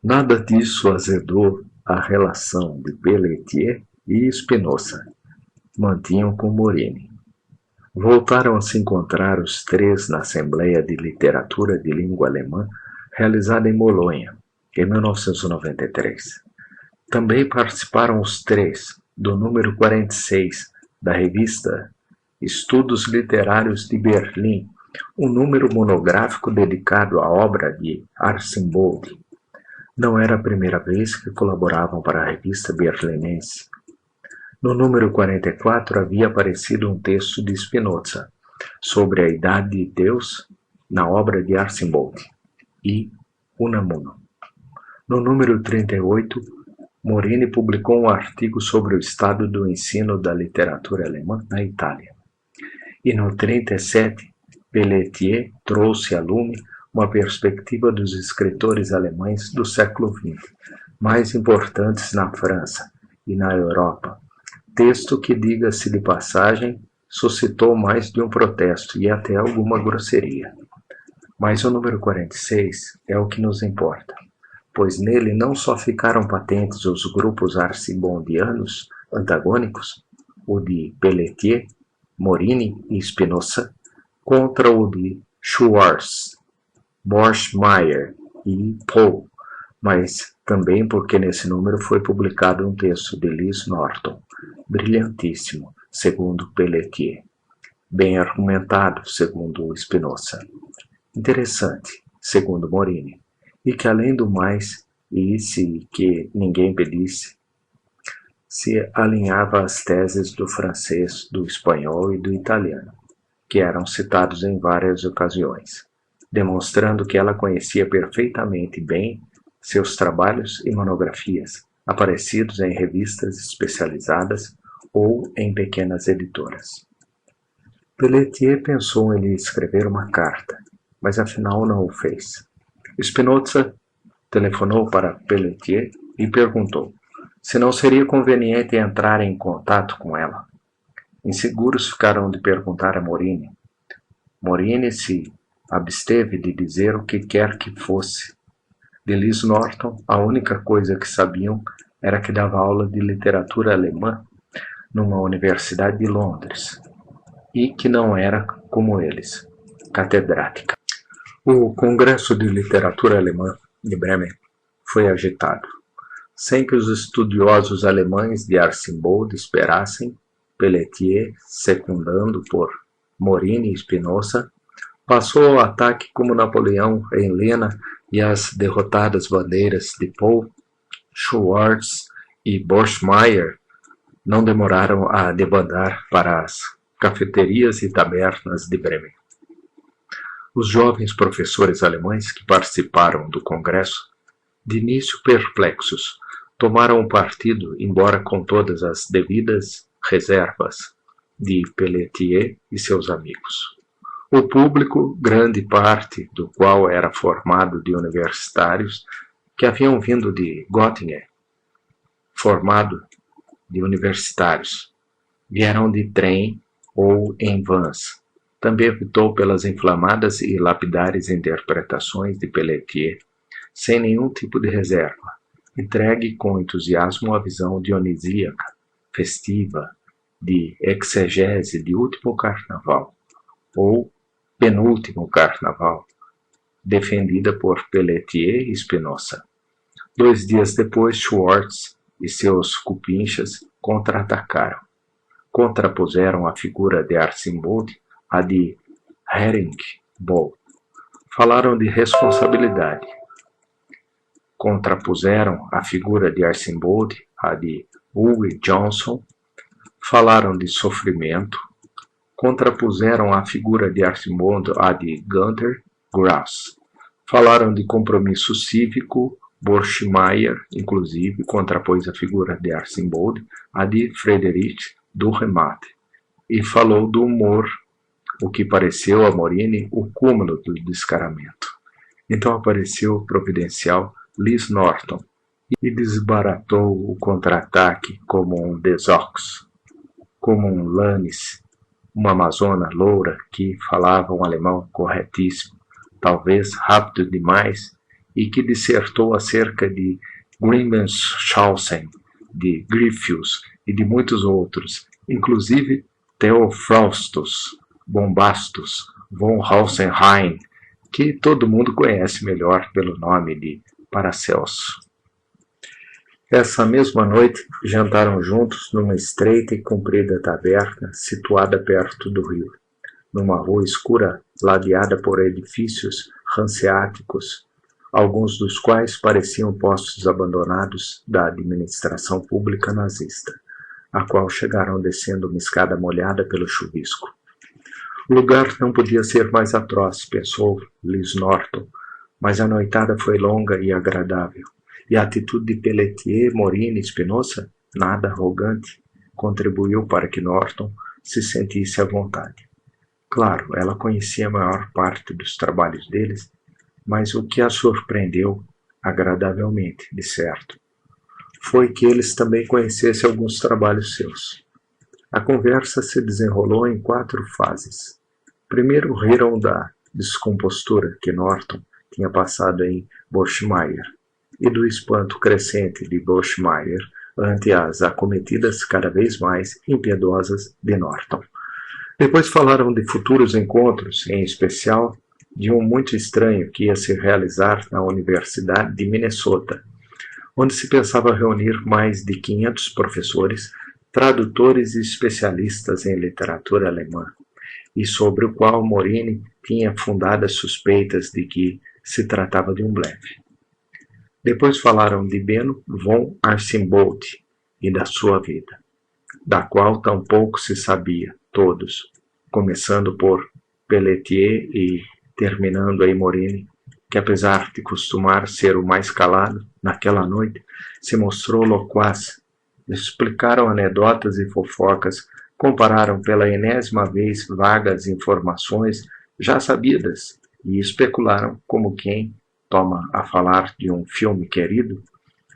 Nada disso azedou a relação de Pelletier e Spinoza mantinham com Morini. Voltaram a se encontrar os três na Assembleia de Literatura de Língua Alemã, realizada em Bolonha, em 1993. Também participaram os três do número 46 da revista Estudos Literários de Berlim, um número monográfico dedicado à obra de Arcimboldt. Não era a primeira vez que colaboravam para a revista berlinense. No número 44 havia aparecido um texto de Spinoza sobre a idade de Deus na obra de Arcimboldt e Unamuno. No número 38, Morini publicou um artigo sobre o estado do ensino da literatura alemã na Itália. E no 37, Pelletier trouxe a lume uma perspectiva dos escritores alemães do século XX, mais importantes na França e na Europa. Texto que, diga-se de passagem, suscitou mais de um protesto e até alguma grosseria. Mas o número 46 é o que nos importa, pois nele não só ficaram patentes os grupos arciboldianos antagônicos, o de Pelletier, Morini e Spinoza, contra o de Schwarz, Borschmeier e Poe, mas também porque nesse número foi publicado um texto de Liz Norton, brilhantíssimo, segundo Pelletier, bem argumentado, segundo Spinoza, interessante, segundo Morini, e que além do mais, e se que ninguém pedisse, se alinhava às teses do francês, do espanhol e do italiano, que eram citados em várias ocasiões, demonstrando que ela conhecia perfeitamente bem seus trabalhos e monografias, aparecidos em revistas especializadas ou em pequenas editoras. Pelletier pensou em lhe escrever uma carta, mas afinal não o fez. Spinoza telefonou para Pelletier e perguntou se não seria conveniente entrar em contato com ela. Inseguros ficaram de perguntar a Morini. Morini se absteve de dizer o que quer que fosse. De Liz Norton, a única coisa que sabiam era que dava aula de literatura alemã numa universidade de Londres e que não era, como eles, catedrática. O Congresso de Literatura Alemã de Bremen foi agitado. Sem que os estudiosos alemães de Arcimboldt esperassem, Pelletier, secundando por Morini e Spinoza, passou ao ataque como Napoleão em Lena e as derrotadas bandeiras de Poe, Schwarz e Borschmeier não demoraram a debandar para as cafeterias e tabernas de Bremen. Os jovens professores alemães que participaram do congresso, de início perplexos, tomaram o partido, embora com todas as devidas reservas, de Pelletier e seus amigos. O público, grande parte do qual era formado de universitários que haviam vindo de Göttingen, formado de universitários, vieram de trem ou em vans. Também optou pelas inflamadas e lapidares interpretações de Pelletier, sem nenhum tipo de reserva, entregue com entusiasmo à visão dionisíaca, festiva, de exegese de último carnaval, ou penúltimo carnaval, defendida por Pelletier e Spinoza. 2 dias depois, Schwarz e seus cupinchas contra-atacaram. Contrapuseram a figura de Arcimboldt à de Herrenbold. Falaram de responsabilidade. Contrapuseram a figura de Arcimboldt à de Uwe Johnson. Falaram de sofrimento. Contrapuseram a figura de Arcimboldt à de Günter Grass. Falaram de compromisso cívico. Borschmeier, inclusive, contrapôs a figura de Arcimboldt à de Friedrich Dürrenmatt e falou do humor, o que pareceu a Morini o cúmulo do descaramento. Então apareceu o providencial Liz Norton e desbaratou o contra-ataque como um Desox, como um Lannis, uma amazona loura que falava um alemão corretíssimo, talvez rápido demais, e que dissertou acerca de Grimmenschausen, de Gryphius e de muitos outros, inclusive Theophrastus, Bombastus, von Hausenheim, que todo mundo conhece melhor pelo nome de Paracelso. Essa mesma noite, jantaram juntos numa estreita e comprida taberna situada perto do rio, numa rua escura ladeada por edifícios hanseáticos, alguns dos quais pareciam postos abandonados da administração pública nazista, a qual chegaram descendo uma escada molhada pelo chuvisco. O lugar não podia ser mais atroz, pensou Liz Norton, mas a noitada foi longa e agradável, e a atitude de Pelletier, Morini e Spinoza, nada arrogante, contribuiu para que Norton se sentisse à vontade. Claro, ela conhecia a maior parte dos trabalhos deles, mas o que a surpreendeu, agradavelmente, de certo, foi que eles também conhecessem alguns trabalhos seus. A conversa se desenrolou em 4 fases. Primeiro riram da descompostura que Norton tinha passado em Borschmeier e do espanto crescente de Borschmeier ante as acometidas cada vez mais impiedosas de Norton. Depois falaram de futuros encontros, em especial de um muito estranho que ia se realizar na Universidade de Minnesota, onde se pensava reunir mais de 500 professores, tradutores e especialistas em literatura alemã, e sobre o qual Morini tinha fundadas suspeitas de que se tratava de um blefe. Depois falaram de Benno von Arcembold e da sua vida, da qual tão pouco se sabia, todos, começando por Pelletier e terminando em Morini, que apesar de costumar ser o mais calado, naquela noite se mostrou loquaz. Explicaram anedotas e fofocas, compararam pela enésima vez vagas informações já sabidas e especularam como quem toma a falar de um filme querido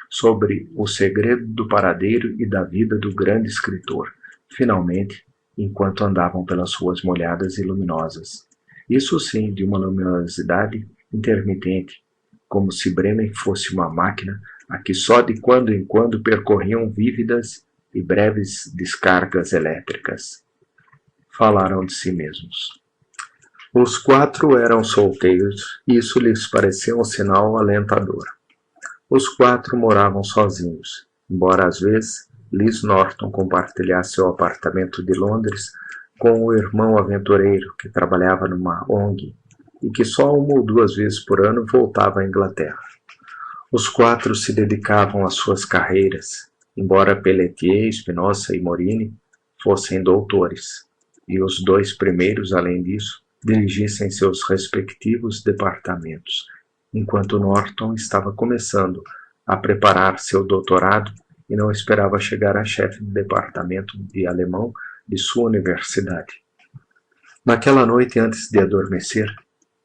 sobre o segredo do paradeiro e da vida do grande escritor, finalmente, enquanto andavam pelas ruas molhadas e luminosas. Isso sim, de uma luminosidade intermitente, como se Bremen fosse uma máquina a que só de quando em quando percorriam vívidas e breves descargas elétricas. Falaram de si mesmos. Os 4 eram solteiros e isso lhes pareceu um sinal alentador. Os 4 moravam sozinhos, embora às vezes Liz Norton compartilhasse seu apartamento de Londres com o irmão aventureiro que trabalhava numa ONG e que só 1 ou 2 vezes por ano voltava à Inglaterra. Os 4 se dedicavam às suas carreiras, embora Pelletier, Spinoza e Morini fossem doutores, e os 2 primeiros, além disso, dirigissem seus respectivos departamentos, enquanto Norton estava começando a preparar seu doutorado e não esperava chegar a chefe do departamento de alemão de sua universidade. Naquela noite, antes de adormecer,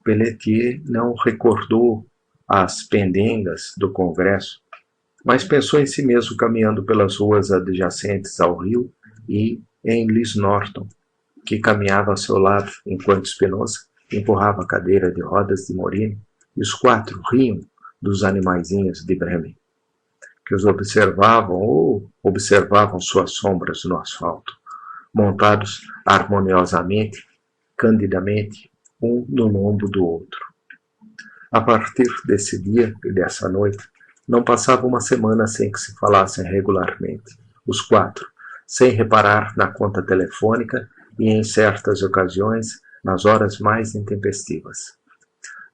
Pelletier não recordou as pendengas do congresso, mas pensou em si mesmo caminhando pelas ruas adjacentes ao rio e em Liz Norton, que caminhava ao seu lado enquanto Spinoza empurrava a cadeira de rodas de Morini, e os 4 riam dos animaizinhos de Bremen, que os observavam ou observavam suas sombras no asfalto, montados harmoniosamente, candidamente, um no lombo do outro. A partir desse dia e dessa noite, não passava uma semana sem que se falassem regularmente, os 4, sem reparar na conta telefônica e, em certas ocasiões, nas horas mais intempestivas.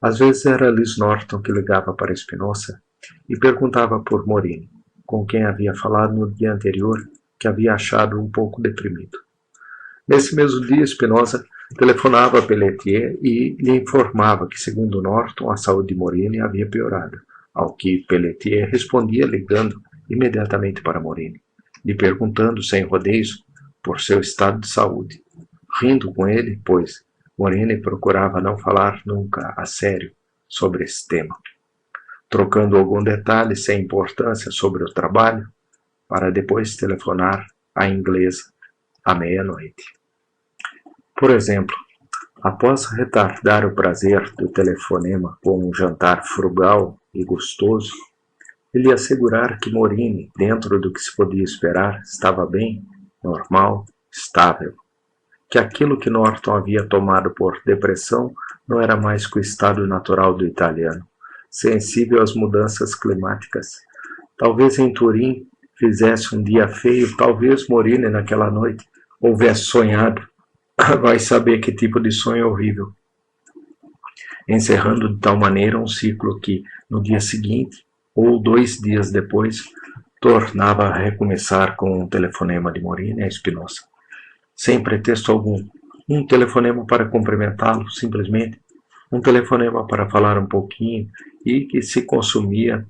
Às vezes era Liz Norton que ligava para Spinoza e perguntava por Morini, com quem havia falado no dia anterior, que havia achado um pouco deprimido. Nesse mesmo dia, Spinoza telefonava a Pelletier e lhe informava que, segundo Norton, a saúde de Morini havia piorado, ao que Pelletier respondia ligando imediatamente para Morini, lhe perguntando sem rodeios por seu estado de saúde, rindo com ele, pois Morini procurava não falar nunca a sério sobre esse tema, trocando algum detalhe sem importância sobre o trabalho, para depois telefonar à inglesa à meia-noite. Por exemplo, Após retardar o prazer do telefonema com um jantar frugal e gostoso, ele ia assegurar que Morini, dentro do que se podia esperar, estava bem, normal, estável. Que aquilo que Norton havia tomado por depressão não era mais que o estado natural do italiano, sensível às mudanças climáticas. Talvez em Turim fizesse um dia feio, talvez Morini naquela noite houvesse sonhado. Vai saber que tipo de sonho horrível. Encerrando de tal maneira um ciclo que, no dia seguinte, ou 2 dias depois, tornava a recomeçar com um telefonema de Morini a Spinoza. Sem pretexto algum. Um telefonema para cumprimentá-lo, simplesmente. Um telefonema para falar um pouquinho e que se consumia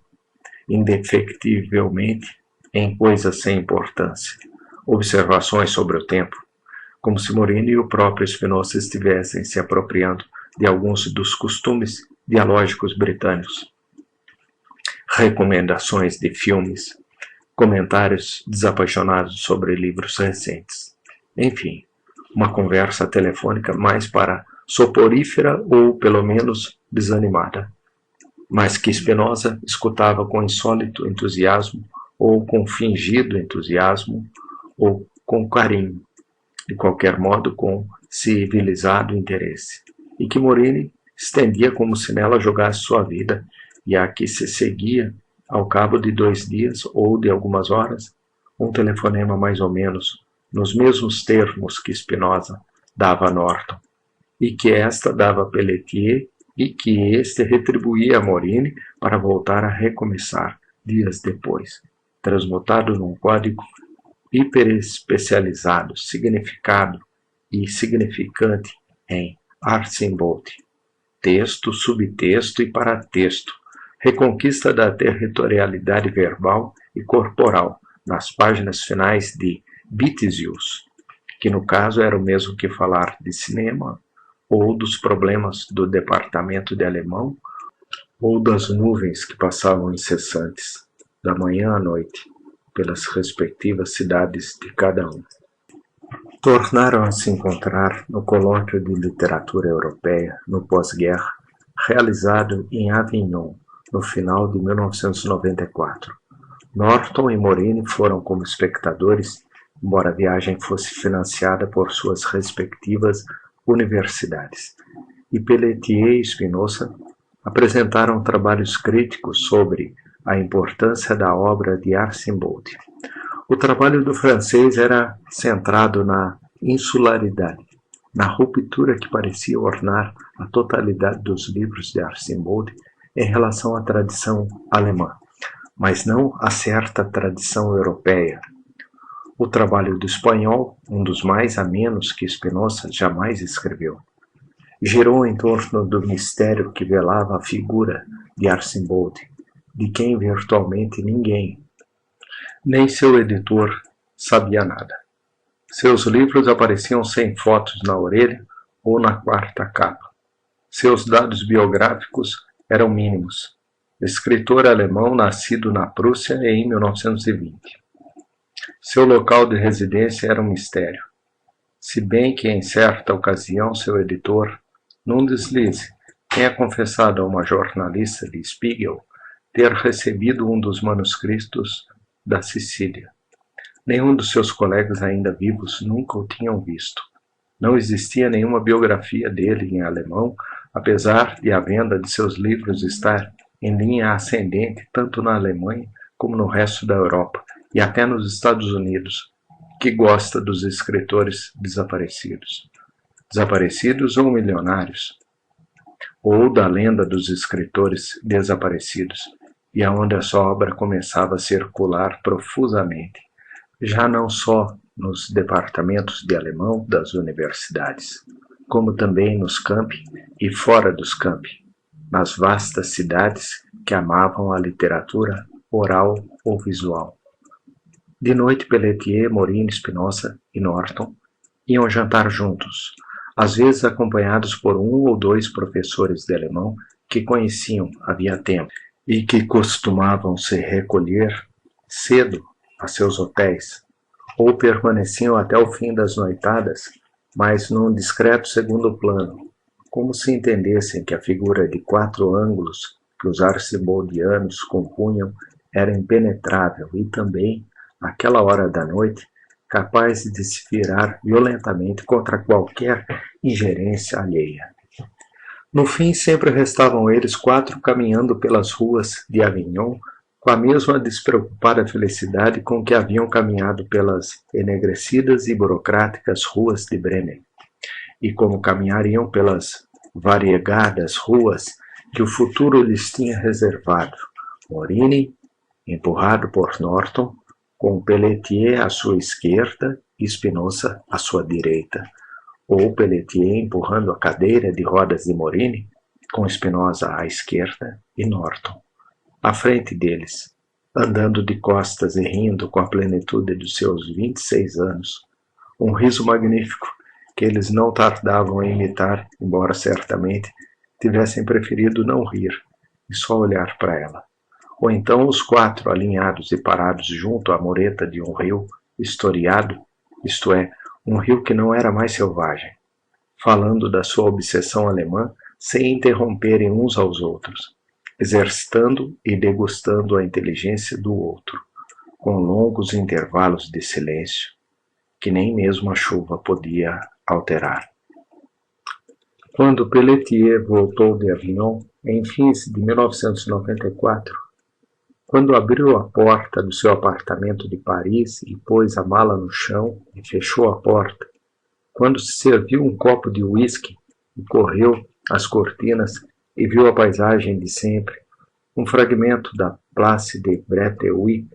indefectivelmente em coisas sem importância. Observações sobre o tempo, como se Morini e o próprio Spinoza estivessem se apropriando de alguns dos costumes dialógicos britânicos. Recomendações de filmes, comentários desapaixonados sobre livros recentes. Enfim, uma conversa telefônica mais para soporífera ou, pelo menos, desanimada, mas que Spinoza escutava com insólito entusiasmo, ou com fingido entusiasmo, ou com carinho, de qualquer modo com civilizado interesse, e que Morini estendia como se nela jogasse sua vida, e a que se seguia, ao cabo de 2 dias ou de algumas horas, um telefonema mais ou menos nos mesmos termos que Spinoza dava a Norton, e que esta dava a Pelletier, e que este retribuía a Morini para voltar a recomeçar dias depois, transmutado num código hiperespecializado, significado e significante em Arcimboldt, texto, subtexto e paratexto, reconquista da territorialidade verbal e corporal nas páginas finais de Vitizius, que no caso era o mesmo que falar de cinema, ou dos problemas do departamento de alemão, ou das nuvens que passavam incessantes, da manhã à noite, pelas respectivas cidades de cada um. Tornaram a se encontrar no colóquio de literatura europeia no pós-guerra, realizado em Avignon, no final de 1994. Norton e Morini foram como espectadores, embora a viagem fosse financiada por suas respectivas universidades. E Pelletier e Spinoza apresentaram trabalhos críticos sobre a importância da obra de Arcimboldt. O trabalho do francês era centrado na insularidade, na ruptura que parecia ornar a totalidade dos livros de Arcimboldt em relação à tradição alemã, mas não a certa tradição europeia. O trabalho do espanhol, um dos mais amenos que Spinoza jamais escreveu, girou em torno do mistério que velava a figura de Arcimboldt, de quem virtualmente ninguém, nem seu editor, sabia nada. Seus livros apareciam sem fotos na orelha ou na quarta capa. Seus dados biográficos eram mínimos. Escritor alemão nascido na Prússia em 1920. Seu local de residência era um mistério, se bem que em certa ocasião seu editor, num deslize, tenha confessado a uma jornalista de Spiegel ter recebido um dos manuscritos da Sicília. Nenhum dos seus colegas ainda vivos nunca o tinham visto. Não existia nenhuma biografia dele em alemão, apesar de a venda de seus livros estar em linha ascendente tanto na Alemanha como no resto da Europa e até nos Estados Unidos, que gosta dos escritores desaparecidos. Desaparecidos ou milionários, ou da lenda dos escritores desaparecidos, e aonde a sua obra começava a circular profusamente, já não só nos departamentos de alemão das universidades, como também nos campi e fora dos campi, nas vastas cidades que amavam a literatura oral ou visual. De noite, Pelletier, Morini, Spinoza e Norton iam jantar juntos, às vezes acompanhados por 1 ou 2 professores de alemão que conheciam havia tempo e que costumavam se recolher cedo a seus hotéis, ou permaneciam até o fim das noitadas, mas num discreto segundo plano, como se entendessem que a figura de 4 ângulos que os arcimboldianos compunham era impenetrável e também, àquela hora da noite, capaz de se virar violentamente contra qualquer ingerência alheia. No fim, sempre restavam eles 4 caminhando pelas ruas de Avignon com a mesma despreocupada felicidade com que haviam caminhado pelas enegrecidas e burocráticas ruas de Bremen, e como caminhariam pelas variegadas ruas que o futuro lhes tinha reservado. Morini, empurrado por Norton, com Pelletier à sua esquerda e Spinoza à sua direita, ou Pelletier empurrando a cadeira de rodas de Morini, com Spinoza à esquerda e Norton à frente deles, andando de costas e rindo com a plenitude dos seus 26 anos, um riso magnífico que eles não tardavam em imitar, embora certamente tivessem preferido não rir e só olhar para ela. Ou então os 4 alinhados e parados junto à mureta de um rio historiado, isto é, um rio que não era mais selvagem, falando da sua obsessão alemã sem interromperem uns aos outros, exercitando e degustando a inteligência do outro, com longos intervalos de silêncio, que nem mesmo a chuva podia alterar. Quando Pelletier voltou de Avignon, em fins de 1994, quando abriu a porta do seu apartamento de Paris e pôs a mala no chão e fechou a porta, quando se serviu um copo de uísque e correu as cortinas e viu a paisagem de sempre, um fragmento da Place de Breteuil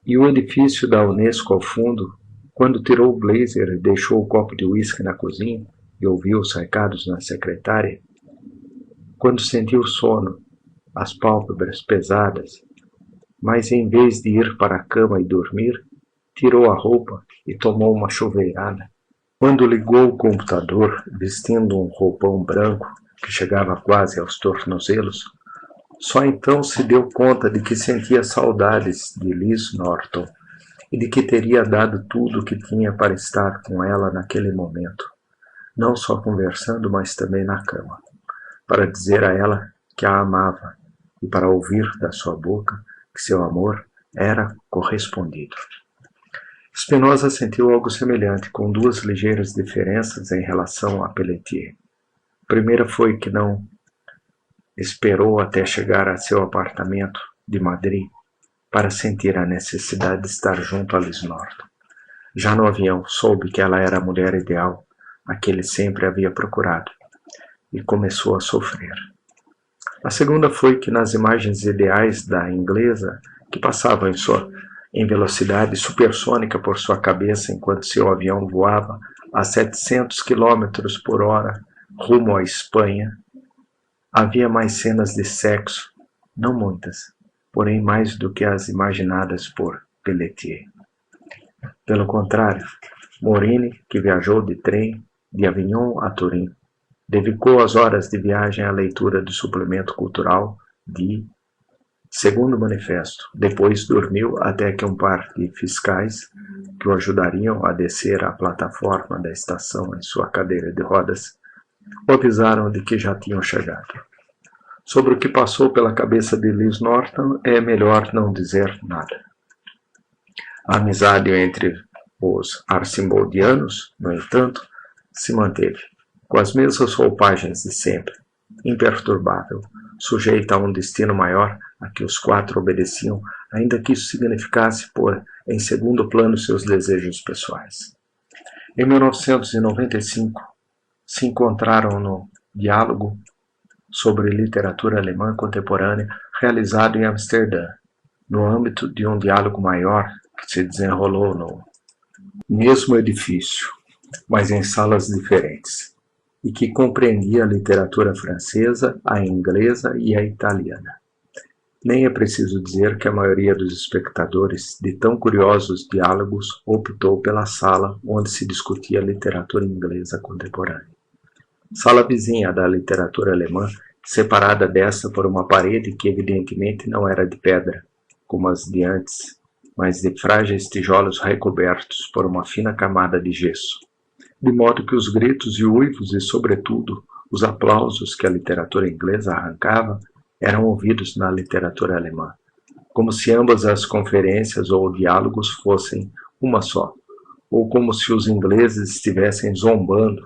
e o edifício da Unesco ao fundo, quando tirou o blazer e deixou o copo de uísque na cozinha e ouviu os recados na secretária, quando sentiu sono, as pálpebras pesadas, mas em vez de ir para a cama e dormir, tirou a roupa e tomou uma chuveirada. Quando ligou o computador, vestindo um roupão branco que chegava quase aos tornozelos, só então se deu conta de que sentia saudades de Liz Norton e de que teria dado tudo o que tinha para estar com ela naquele momento, não só conversando, mas também na cama, para dizer a ela que a amava e para ouvir da sua boca que seu amor era correspondido. Spinoza sentiu algo semelhante, com 2 ligeiras diferenças em relação a Pelletier. A primeira foi que não esperou até chegar a seu apartamento de Madrid para sentir a necessidade de estar junto a Liz Norton. Já no avião, soube que ela era a mulher ideal, a que ele sempre havia procurado, e começou a sofrer. A segunda foi que nas imagens ideais da inglesa, que passavam em velocidade supersônica por sua cabeça enquanto seu avião voava a 700 km por hora rumo à Espanha, havia mais cenas de sexo, não muitas, porém mais do que as imaginadas por Pelletier. Pelo contrário, Morini, que viajou de trem de Avignon a Turim, dedicou as horas de viagem à leitura do suplemento cultural de Segundo Manifesto. Depois dormiu até que um par de fiscais, que o ajudariam a descer a plataforma da estação em sua cadeira de rodas, o avisaram de que já tinham chegado. Sobre o que passou pela cabeça de Liz Norton é melhor não dizer nada. A amizade entre os arcimboldianos, no entanto, se manteve, com as mesmas roupagens de sempre, imperturbável, sujeita a um destino maior a que os 4 obedeciam, ainda que isso significasse pôr em segundo plano seus desejos pessoais. Em 1995, se encontraram no Diálogo sobre Literatura Alemã Contemporânea, realizado em Amsterdã, no âmbito de um diálogo maior que se desenrolou no mesmo edifício, mas em salas diferentes, e que compreendia a literatura francesa, a inglesa e a italiana. Nem é preciso dizer que a maioria dos espectadores de tão curiosos diálogos optou pela sala onde se discutia a literatura inglesa contemporânea. Sala vizinha da literatura alemã, separada desta por uma parede que evidentemente não era de pedra, como as de antes, mas de frágeis tijolos recobertos por uma fina camada de gesso, de modo que os gritos e uivos e, sobretudo, Os aplausos que a literatura inglesa arrancava eram ouvidos na literatura alemã, como se ambas as conferências ou diálogos fossem uma só, ou como se os ingleses estivessem zombando,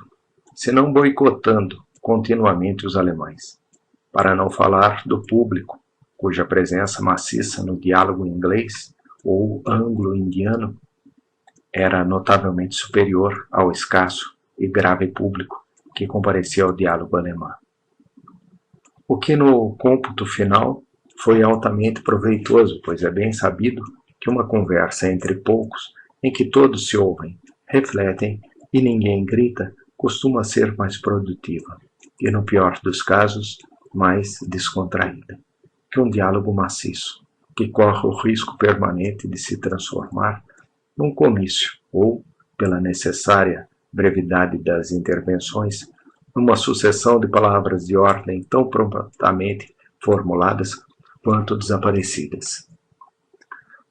se não boicotando continuamente os alemães. Para não falar do público, cuja presença maciça no diálogo inglês ou anglo-indiano era notavelmente superior ao escasso e grave público que comparecia ao diálogo alemão. O que no cômputo final foi altamente proveitoso, pois é bem sabido que uma conversa entre poucos, em que todos se ouvem, refletem e ninguém grita, costuma ser mais produtiva e, no pior dos casos, mais descontraída que um diálogo maciço, que corre o risco permanente de se transformar num comício ou, pela necessária brevidade das intervenções, numa sucessão de palavras de ordem tão prontamente formuladas quanto desaparecidas.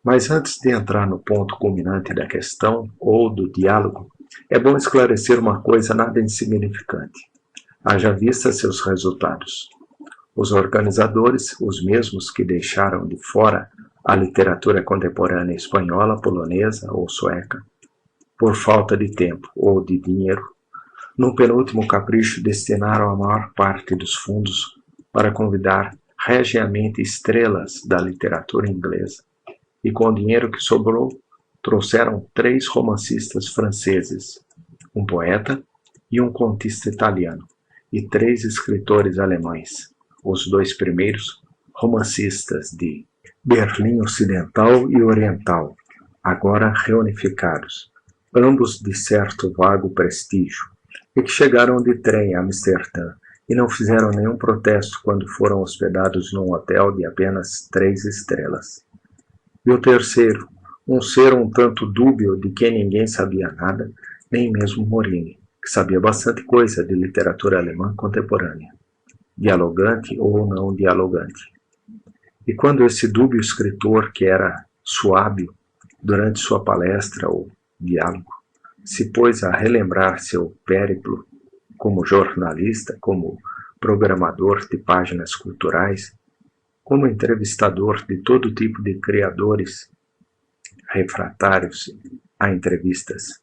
Mas antes de entrar no ponto culminante da questão ou do diálogo, é bom esclarecer uma coisa nada insignificante. Haja vista seus resultados. Os organizadores, os mesmos que deixaram de fora a literatura contemporânea espanhola, polonesa ou sueca, por falta de tempo ou de dinheiro, num penúltimo capricho destinaram a maior parte dos fundos para convidar regiamente estrelas da literatura inglesa, e com o dinheiro que sobrou, trouxeram 3 romancistas franceses, um poeta e um contista italiano, e 3 escritores alemães, os 2 primeiros romancistas de Berlim Ocidental e Oriental, agora reunificados, ambos de certo vago prestígio, e que chegaram de trem a Amsterdã e não fizeram nenhum protesto quando foram hospedados num hotel de apenas 3 estrelas. E o terceiro, um ser um tanto dúbio de quem ninguém sabia nada, nem mesmo Morini, que sabia bastante coisa de literatura alemã contemporânea, dialogante ou não dialogante. E quando esse dúbio escritor, que era suábio, durante sua palestra ou diálogo, se pôs a relembrar seu périplo como jornalista, como programador de páginas culturais, como entrevistador de todo tipo de criadores refratários a entrevistas,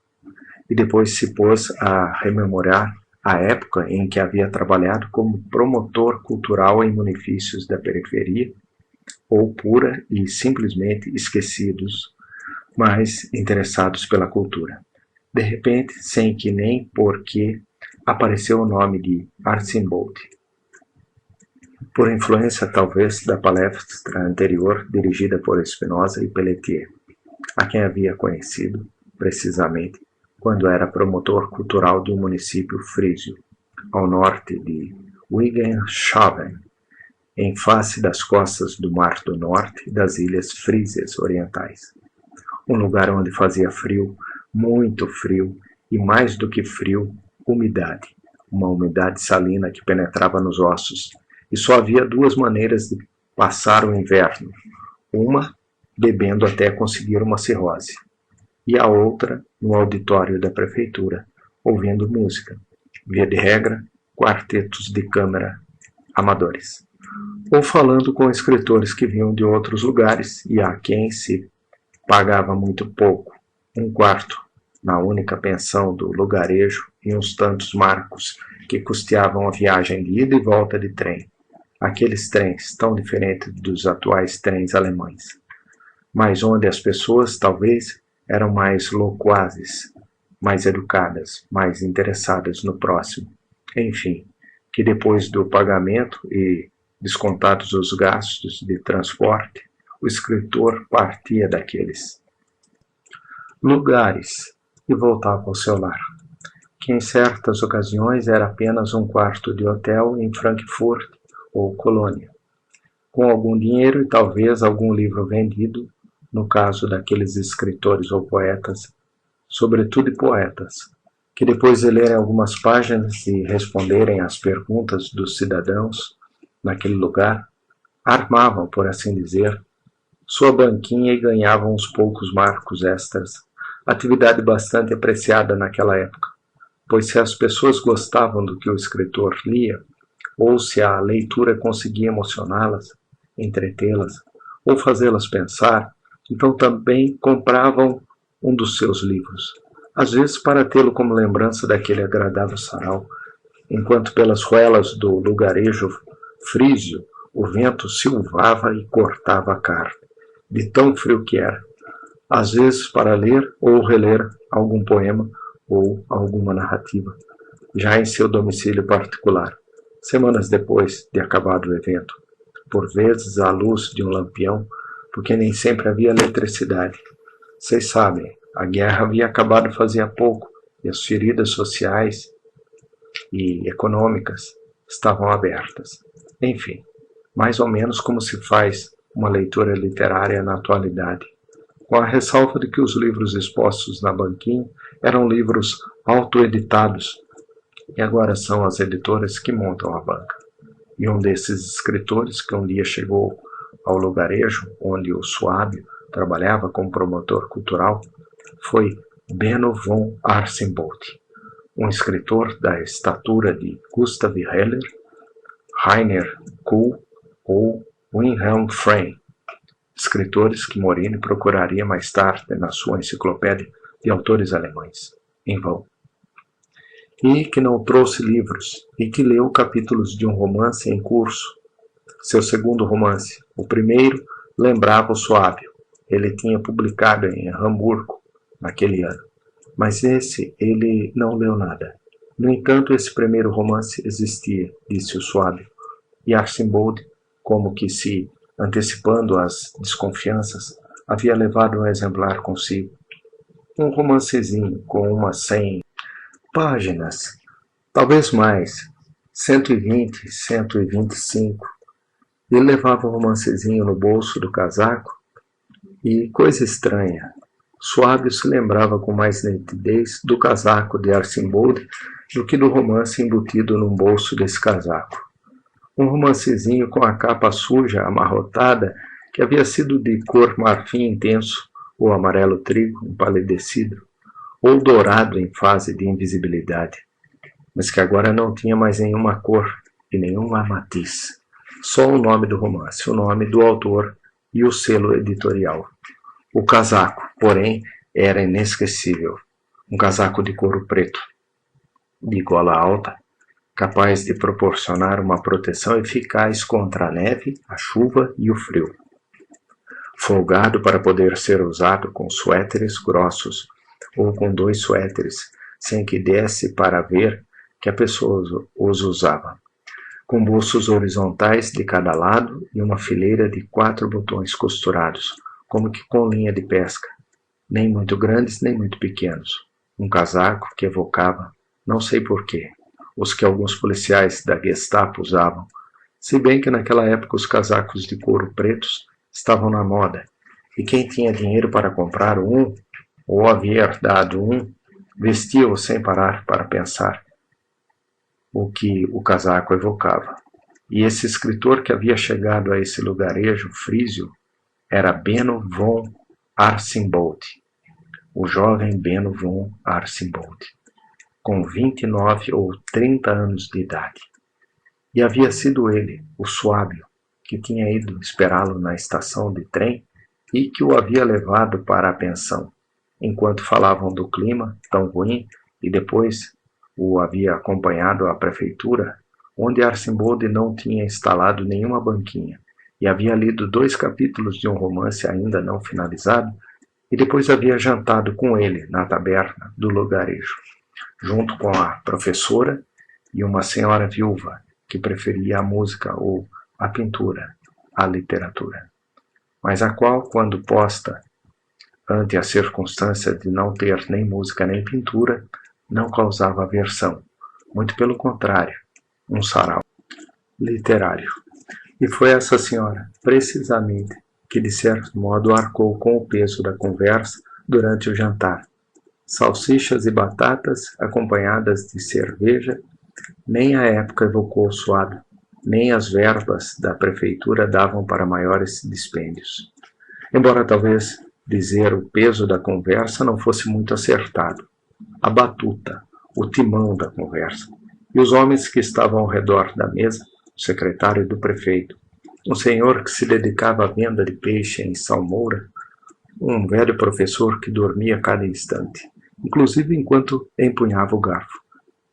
e depois se pôs a rememorar a época em que havia trabalhado como promotor cultural em municípios da periferia, ou pura e simplesmente esquecidos, mas interessados pela cultura. De repente, sem que nem porquê, apareceu o nome de Arcimboldt, por influência talvez da palestra anterior dirigida por Spinoza e Pelletier, a quem havia conhecido, precisamente, quando era promotor cultural de um município frísio, ao norte de Wilhelmshaven, em face das costas do Mar do Norte e das ilhas Frísias Orientais. Um lugar onde fazia frio, muito frio, e mais do que frio, umidade, uma umidade salina que penetrava nos ossos, e só havia 2 maneiras de passar o inverno, uma bebendo até conseguir uma cirrose, e a outra no auditório da prefeitura, ouvindo música, via de regra, quartetos de câmara amadores, ou falando com escritores que vinham de outros lugares e a quem se pagava muito pouco, 1/4 na única pensão do lugarejo e uns tantos marcos que custeavam a viagem de ida e volta de trem, aqueles trens tão diferentes dos atuais trens alemães, mas onde as pessoas talvez eram mais loquazes, mais educadas, mais interessadas no próximo, enfim, que depois do pagamento e descontados os gastos de transporte, o escritor partia daqueles lugares e voltava ao seu lar, que em certas ocasiões era apenas um quarto de hotel em Frankfurt ou Colônia, com algum dinheiro e talvez algum livro vendido, no caso daqueles escritores ou poetas, sobretudo poetas, que depois de lerem algumas páginas e responderem às perguntas dos cidadãos naquele lugar, armavam, por assim dizer, sua banquinha e ganhavam uns poucos marcos extras, atividade bastante apreciada naquela época, pois se as pessoas gostavam do que o escritor lia, ou se a leitura conseguia emocioná-las, entretê-las, ou fazê-las pensar, então também compravam um dos seus livros, às vezes para tê-lo como lembrança daquele agradável sarau, enquanto pelas ruelas do lugarejo frísio o vento silvava e cortava a carne, de tão frio que era, às vezes para ler ou reler algum poema ou alguma narrativa, já em seu domicílio particular, semanas depois de acabado o evento, por vezes à luz de um lampião, porque nem sempre havia eletricidade. Vocês sabem, a guerra havia acabado fazia pouco e as feridas sociais e econômicas estavam abertas. Enfim, mais ou menos como se faz uma leitura literária na atualidade, com a ressalva de que os livros expostos na banquinha eram livros autoeditados e agora são as editoras que montam a banca. E um desses escritores que um dia chegou ao lugarejo onde o Suábio trabalhava como promotor cultural foi Benno von Arsembold, um escritor da estatura de Gustav Heller, Rainer Kuhl ou Wilhelm Frey, escritores que Morini procuraria mais tarde na sua enciclopédia de autores alemães, em vão. E que não trouxe livros, e que leu capítulos de um romance em curso, seu segundo romance. O primeiro lembrava o Suábio, ele tinha publicado em Hamburgo naquele ano, mas esse ele não leu nada. No entanto, esse primeiro romance existia, disse o Suábio, e Arsembold, como que se antecipando às desconfianças, havia levado um exemplar consigo. Um romancezinho com umas 100 páginas, talvez mais, 120, 125. Ele levava o romancezinho no bolso do casaco e, coisa estranha, Suábio se lembrava com mais nitidez do casaco de Arsembold do que do romance embutido num bolso desse casaco. Um romancezinho com a capa suja, amarrotada, que havia sido de cor marfim intenso, ou amarelo trigo empalidecido, ou dourado em fase de invisibilidade, mas que agora não tinha mais nenhuma cor e nenhuma matiz. Só o nome do romance, o nome do autor e o selo editorial. O casaco, porém, era inesquecível. Um casaco de couro preto, de gola alta, capaz de proporcionar uma proteção eficaz contra a neve, a chuva e o frio. Folgado para poder ser usado com suéteres grossos ou com 2 suéteres, sem que desse para ver que a pessoa os usava, com bolsos horizontais de cada lado e uma fileira de 4 botões costurados, como que com linha de pesca, nem muito grandes nem muito pequenos. Um casaco que evocava, não sei porquê, os que alguns policiais da Gestapo usavam, se bem que naquela época os casacos de couro pretos estavam na moda, e quem tinha dinheiro para comprar um, ou havia herdado um, vestia-o sem parar para pensar o que o casaco evocava. E esse escritor que havia chegado a esse lugarejo frísio era Benno von Arsembold, o jovem Benno von Arsembold, com 29 ou 30 anos de idade. E havia sido ele, o Suábio, que tinha ido esperá-lo na estação de trem e que o havia levado para a pensão, enquanto falavam do clima tão ruim, e depois o havia acompanhado à prefeitura, onde Arsembold não tinha instalado nenhuma banquinha, e havia lido 2 capítulos de um romance ainda não finalizado, e depois havia jantado com ele na taberna do lugarejo, junto com a professora e uma senhora viúva que preferia a música ou a pintura à literatura, mas a qual, quando posta ante a circunstância de não ter nem música nem pintura, não causava aversão, muito pelo contrário, um sarau literário. E foi essa senhora, precisamente, que de certo modo arcou com o peso da conversa durante o jantar. Salsichas e batatas, acompanhadas de cerveja, nem a época evocou o Suábio, nem as verbas da prefeitura davam para maiores dispêndios. Embora talvez dizer o peso da conversa não fosse muito acertado. A batuta, o timão da conversa. E os homens que estavam ao redor da mesa, o secretário do prefeito, um senhor que se dedicava à venda de peixe em salmoura, um velho professor que dormia a cada instante, inclusive enquanto empunhava o garfo,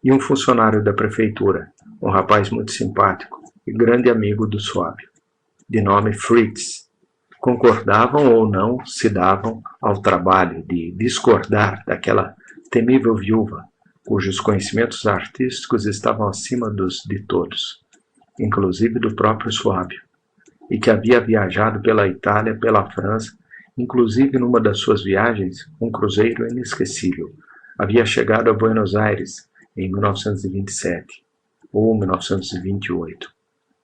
e um funcionário da prefeitura, um rapaz muito simpático e grande amigo do Suábio, de nome Fritz. Concordavam ou não se davam ao trabalho de discordar daquela temível viúva, cujos conhecimentos artísticos estavam acima dos de todos, inclusive do próprio Suábio, e que havia viajado pela Itália, pela França, inclusive numa das suas viagens, um cruzeiro inesquecível. Havia chegado a Buenos Aires em 1927 ou 1928,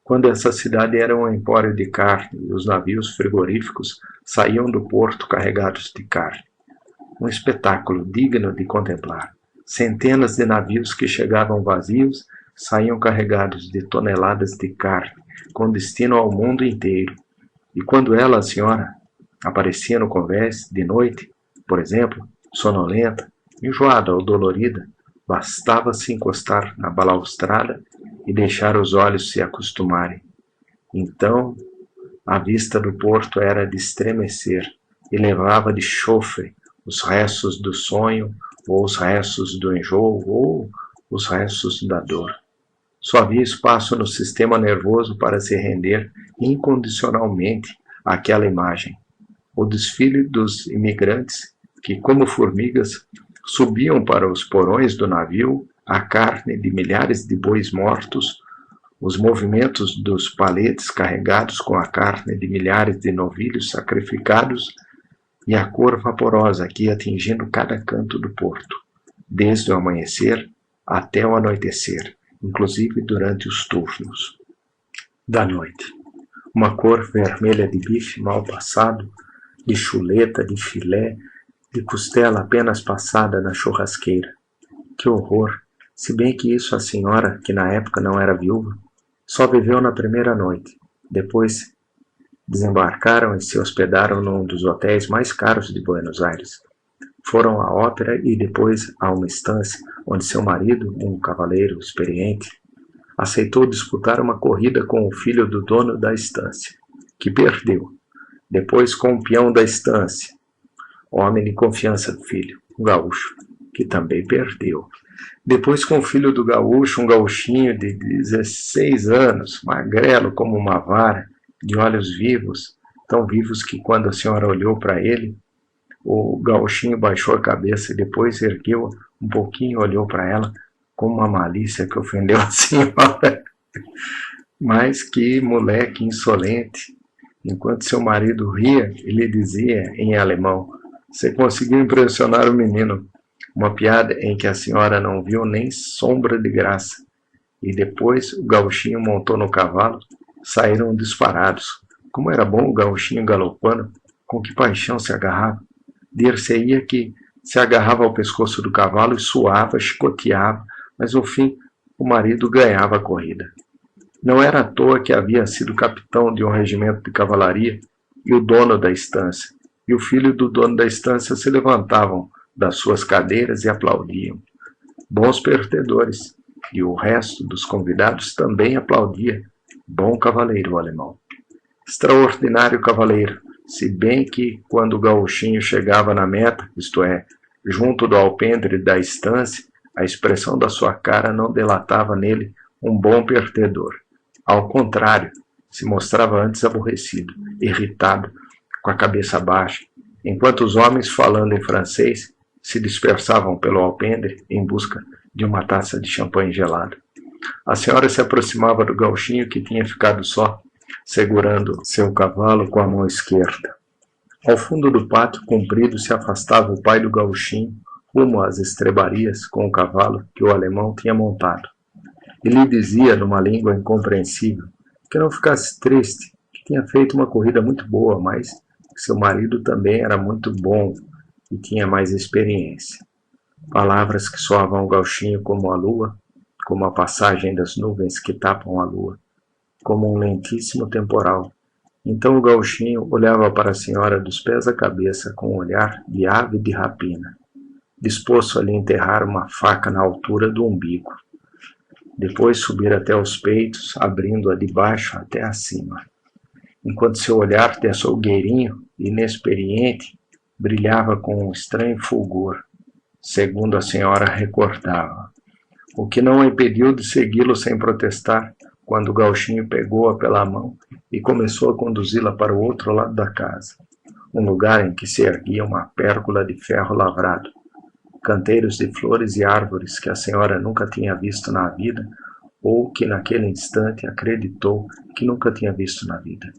quando essa cidade era um empório de carne e os navios frigoríficos saíam do porto carregados de carne. Um espetáculo digno de contemplar. Centenas de navios que chegavam vazios saíam carregados de toneladas de carne, com destino ao mundo inteiro. E quando ela, a senhora, aparecia no convés de noite, por exemplo, sonolenta, enjoada ou dolorida, bastava se encostar na balaustrada e deixar os olhos se acostumarem. Então, a vista do porto era de estremecer e levava de chofre os restos do sonho, ou os restos do enjoo, ou os restos da dor. Só havia espaço no sistema nervoso para se render incondicionalmente àquela imagem. O desfile dos imigrantes que, como formigas, subiam para os porões do navio a carne de milhares de bois mortos, os movimentos dos paletes carregados com a carne de milhares de novilhos sacrificados e a cor vaporosa que ia atingindo cada canto do porto, desde o amanhecer até o anoitecer, inclusive durante os turnos da noite. Uma cor vermelha de bife mal passado, de chuleta, de filé, de costela apenas passada na churrasqueira. Que horror! Se bem que isso a senhora, que na época não era viúva, só viveu na primeira noite. Depois desembarcaram e se hospedaram num dos hotéis mais caros de Buenos Aires. Foram à ópera e depois a uma estância onde seu marido, um cavaleiro experiente, aceitou disputar uma corrida com o filho do dono da estância, que perdeu. Depois com o peão da estância, homem de confiança do filho, um gaúcho, que também perdeu. Depois com o filho do gaúcho, um gauchinho de 16 anos, magrelo como uma vara, de olhos vivos, tão vivos que quando a senhora olhou para ele, o gauchinho baixou a cabeça e depois ergueu um pouquinho e olhou para ela com uma malícia que ofendeu a senhora. Mas que moleque insolente! Enquanto seu marido ria, ele dizia em alemão: "Você conseguiu impressionar o menino." Uma piada em que a senhora não viu nem sombra de graça. E depois o gauchinho montou no cavalo, saíram disparados. Como era bom o gauchinho galopando, com que paixão se agarrava. Dir-se-ia que se agarrava ao pescoço do cavalo e suava, chicoteava, mas no fim o marido ganhava a corrida. Não era à toa que havia sido capitão de um regimento de cavalaria e o dono da estância, e o filho do dono da estância se levantavam das suas cadeiras e aplaudiam. Bons perdedores, e o resto dos convidados também aplaudia. Bom cavaleiro alemão. Extraordinário cavaleiro, se bem que, quando o gauchinho chegava na meta, isto é, junto do alpendre da estância, a expressão da sua cara não delatava nele um bom perdedor. Ao contrário, se mostrava antes aborrecido, irritado, com a cabeça baixa, enquanto os homens, falando em francês, se dispersavam pelo alpendre em busca de uma taça de champanhe gelado. A senhora se aproximava do gauchinho que tinha ficado só, segurando seu cavalo com a mão esquerda. Ao fundo do pátio comprido se afastava o pai do gauchinho, rumo às estrebarias com o cavalo que o alemão tinha montado. E lhe dizia, numa língua incompreensível, que não ficasse triste, que tinha feito uma corrida muito boa, mas que seu marido também era muito bom e tinha mais experiência. Palavras que soavam ao gauchinho como a lua, como a passagem das nuvens que tapam a lua, como um lentíssimo temporal. Então o gauchinho olhava para a senhora dos pés à cabeça com um olhar de ave de rapina. disposto a lhe enterrar uma faca na altura do umbigo. Depois subir até os peitos, abrindo-a de baixo até acima, enquanto seu olhar de açougueirinho, inexperiente, brilhava com um estranho fulgor, segundo a senhora recordava, o que não a impediu de segui-lo sem protestar, quando o gauchinho pegou-a pela mão e começou a conduzi-la para o outro lado da casa, um lugar em que se erguia uma pérgola de ferro lavrado, canteiros de flores e árvores que a senhora nunca tinha visto na vida, ou que naquele instante acreditou que nunca tinha visto na vida.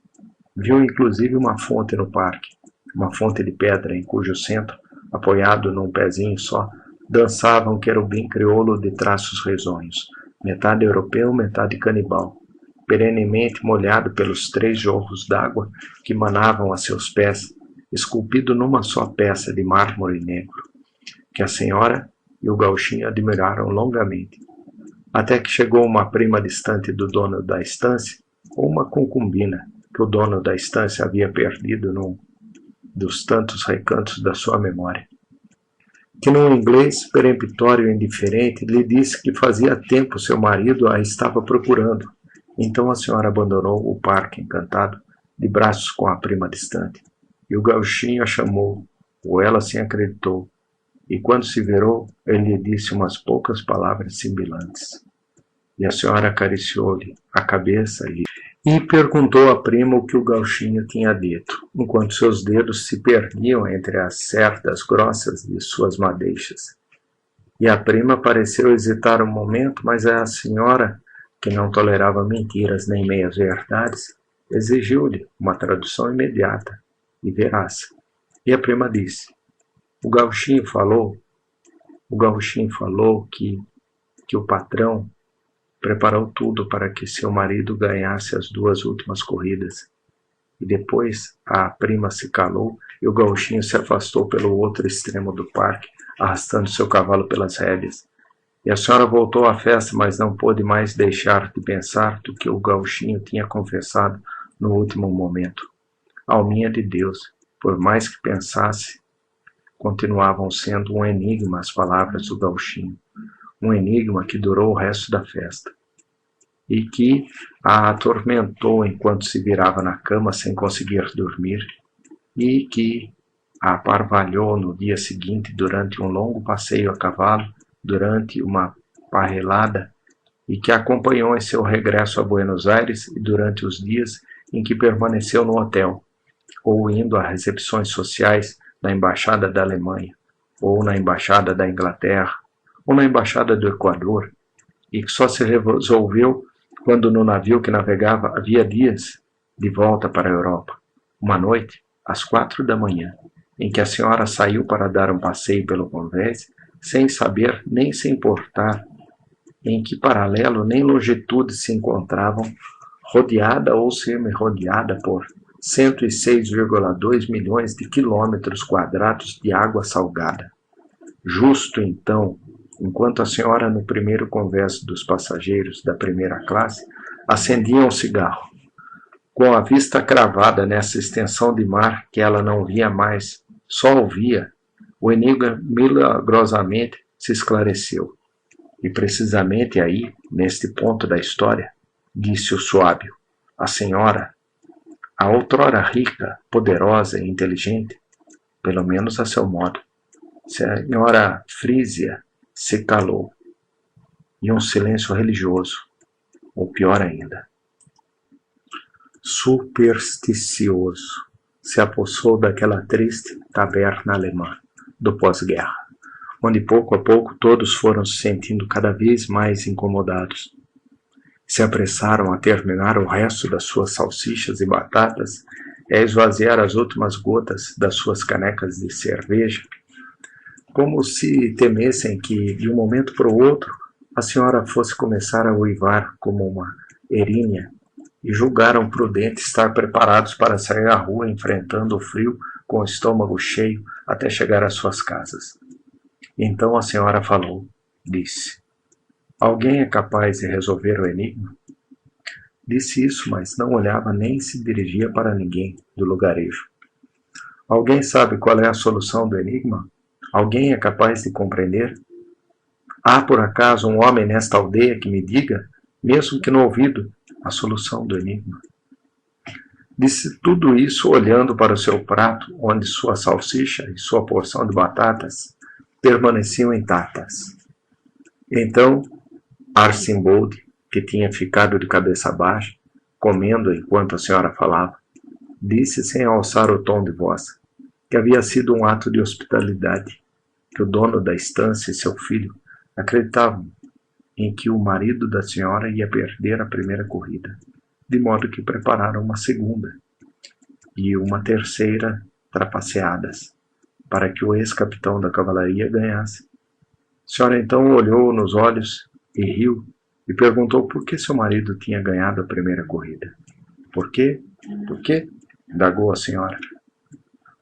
Viu inclusive uma fonte no parque, uma fonte de pedra em cujo centro, apoiado num pezinho só, dançava um querubim crioulo de traços risonhos, metade europeu, metade canibal, perenemente molhado pelos 3 jorros d'água que manavam a seus pés, esculpido numa só peça de mármore negro, que a senhora e o gauchinho admiraram longamente, até que chegou uma prima distante do dono da estância, ou uma concubina que o dono da estância havia perdido num dos tantos recantos da sua memória, que num inglês peremptório e indiferente lhe disse que fazia tempo seu marido a estava procurando. Então a senhora abandonou o parque encantado, de braços com a prima distante, e o gauchinho a chamou, ou ela assim acreditou, e quando se virou, ele lhe disse umas poucas palavras sibilantes. E a senhora acariciou-lhe a cabeça e perguntou à prima o que o gauchinho tinha dito, enquanto seus dedos se perdiam entre as cerdas grossas de suas madeixas. E a prima pareceu hesitar um momento, mas a senhora, que não tolerava mentiras nem meias-verdades, exigiu-lhe uma tradução imediata e veraz. E a prima disse: O gauchinho falou que o patrão preparou tudo para que seu marido ganhasse as 2 últimas corridas. E depois a prima se calou e o gauchinho se afastou pelo outro extremo do parque, arrastando seu cavalo pelas rédeas. E a senhora voltou à festa, mas não pôde mais deixar de pensar do que o gauchinho tinha confessado no último momento. Alminha de Deus, por mais que pensasse, continuavam sendo um enigma as palavras do gauchinho, um enigma que durou o resto da festa, e que a atormentou enquanto se virava na cama sem conseguir dormir, e que a aparvalhou no dia seguinte durante um longo passeio a cavalo, durante uma parrelada, e que a acompanhou em seu regresso a Buenos Aires e durante os dias em que permaneceu no hotel, ou indo a recepções sociais na Embaixada da Alemanha, ou na Embaixada da Inglaterra, ou na Embaixada do Equador, e que só se resolveu quando no navio que navegava havia dias de volta para a Europa. Uma noite, às 4 da manhã, em que a senhora saiu para dar um passeio pelo convés, sem saber nem se importar em que paralelo nem longitude se encontravam, rodeada ou semi-rodeada por 106,2 milhões de quilômetros quadrados de água salgada. Justo então, enquanto a senhora no primeiro convés dos passageiros da primeira classe acendia um cigarro, com a vista cravada nessa extensão de mar que ela não via mais, só ouvia, o enigma milagrosamente se esclareceu. E precisamente aí, neste ponto da história, disse o Suábio, a senhora, a outrora rica, poderosa e inteligente, pelo menos a seu modo, senhora Frísia, se calou, e um silêncio religioso, ou pior ainda, supersticioso, se apossou daquela triste taberna alemã do pós-guerra, onde pouco a pouco todos foram se sentindo cada vez mais incomodados. Se apressaram a terminar o resto das suas salsichas e batatas e a esvaziar as últimas gotas das suas canecas de cerveja, como se temessem que, de um momento para o outro, a senhora fosse começar a uivar como uma erinha, e julgaram prudente estar preparados para sair à rua enfrentando o frio com o estômago cheio até chegar às suas casas. Então a senhora falou, disse: Alguém é capaz de resolver o enigma? Disse isso, mas não olhava nem se dirigia para ninguém do lugarejo. Alguém sabe qual é a solução do enigma? Alguém é capaz de compreender? Há por acaso um homem nesta aldeia que me diga, mesmo que no ouvido, a solução do enigma? Disse tudo isso olhando para o seu prato, onde sua salsicha e sua porção de batatas permaneciam intactas. Então, Arcimbold, que tinha ficado de cabeça baixa, comendo enquanto a senhora falava, disse sem alçar o tom de voz que havia sido um ato de hospitalidade, que o dono da estância e seu filho acreditavam em que o marido da senhora ia perder a primeira corrida, de modo que prepararam uma segunda e uma terceira trapaceadas, para que o ex-capitão da cavalaria ganhasse. A senhora então olhou nos olhos e riu e perguntou por que seu marido tinha ganhado a primeira corrida. Por quê? Por quê? Indagou a senhora.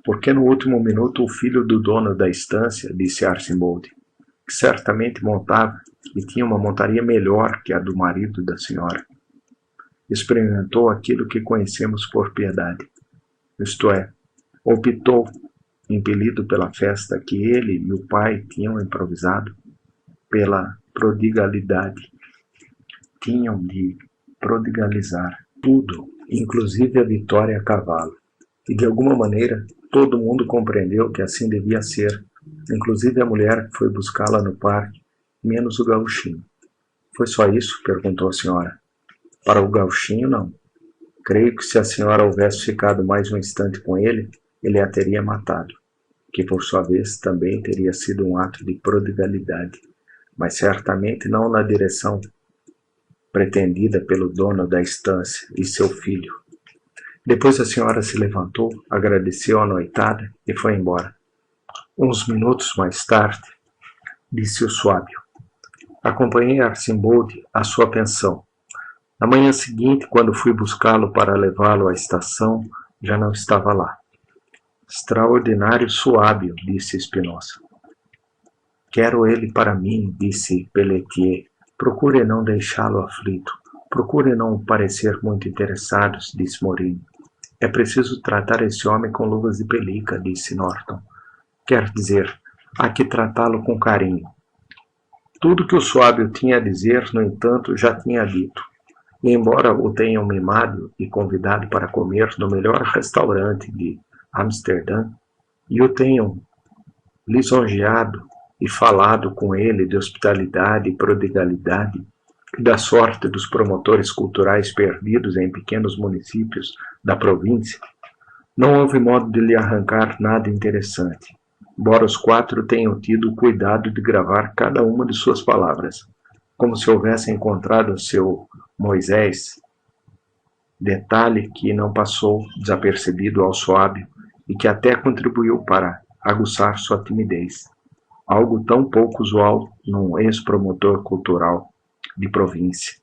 Porque no último minuto o filho do dono da estância, disse Arcimbold, que certamente montava e tinha uma montaria melhor que a do marido da senhora, experimentou aquilo que conhecemos por piedade, isto é, optou, impelido pela festa que ele e o pai tinham improvisado, pela prodigalidade. Tinham de prodigalizar tudo, inclusive a vitória a cavalo. E de alguma maneira todo mundo compreendeu que assim devia ser, inclusive a mulher que foi buscá-la no parque, menos o gauchinho. Foi só isso? Perguntou a senhora. Para o gauchinho, não. Creio que se a senhora houvesse ficado mais um instante com ele, ele a teria matado, que por sua vez também teria sido um ato de prodigalidade, mas certamente não na direção pretendida pelo dono da estância e seu filho. Depois a senhora se levantou, agradeceu a noitada e foi embora. Uns minutos mais tarde, disse o Suábio, acompanhei Arcimbold à sua pensão. Na manhã seguinte, quando fui buscá-lo para levá-lo à estação, já não estava lá. Extraordinário Suábio, disse Spinoza. Quero ele para mim, disse Pelletier. Procure não deixá-lo aflito. Procure não parecer muito interessados, disse Morini. É preciso tratar esse homem com luvas de pelica, disse Norton. Quer dizer, há que tratá-lo com carinho. Tudo que o Suábio tinha a dizer, no entanto, já tinha dito. E embora o tenham mimado e convidado para comer no melhor restaurante de Amsterdã, e o tenham lisonjeado e falado com ele de hospitalidade e prodigalidade, e da sorte dos promotores culturais perdidos em pequenos municípios da província, não houve modo de lhe arrancar nada interessante, embora os quatro tenham tido o cuidado de gravar cada uma de suas palavras, como se houvessem encontrado seu Moisés, detalhe que não passou desapercebido ao Suábio e que até contribuiu para aguçar sua timidez, algo tão pouco usual num ex-promotor cultural de província.